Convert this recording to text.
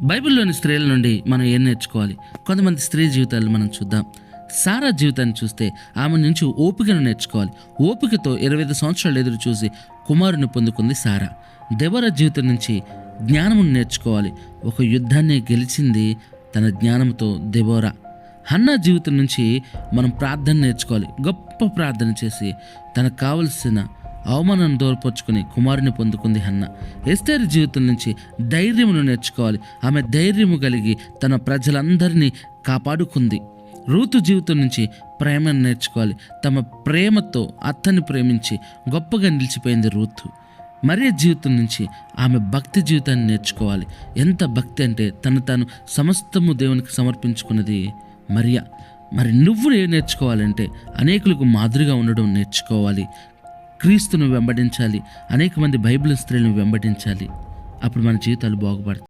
బైబిల్లోని స్త్రీల నుండి మనం ఏం నేర్చుకోవాలి? కొంతమంది స్త్రీ జీవితాలు మనం చూద్దాం. సారా జీవితాన్ని చూస్తే ఆమె నుంచి ఓపికను నేర్చుకోవాలి. ఓపికతో 25 సంవత్సరాలు ఎదురు చూసి కుమారుని పొందుకుంది సారా. దెబోరా జీవితం నుంచి జ్ఞానమును నేర్చుకోవాలి. ఒక యుద్ధాన్ని గెలిచింది తన జ్ఞానంతో దెబోరా. హన్నా జీవితం నుంచి మనం ప్రార్థన నేర్చుకోవాలి. గొప్ప ప్రార్థన చేసి తనకు కావలసిన అవమానం దూరపరుచుకుని కుమారుని పొందుకుంది హన్నా. ఎస్తేరు జీవితం నుంచి ధైర్యమును నేర్చుకోవాలి. ఆమె ధైర్యము కలిగి తన ప్రజలందరినీ కాపాడుకుంది. రూతు జీవితం నుంచి ప్రేమను నేర్చుకోవాలి. తమ ప్రేమతో అత్తని ప్రేమించి గొప్పగా నిలిచిపోయింది రూతు. మరియ జీవితం నుంచి ఆమె భక్తి జీవితాన్ని నేర్చుకోవాలి. ఎంత భక్తి అంటే తాను సమస్తము దేవునికి సమర్పించుకున్నది మరియ. మరి నువ్వు ఏం నేర్చుకోవాలంటే అనేకులకు మాదిరిగా ఉండడం నేర్చుకోవాలి. క్రీస్తును వెంబడించాలి. అనేక మంది బైబిల్ స్త్రీలను వెంబడించాలి. అప్పుడు మన జీవితాలు బాగుపడతాయి.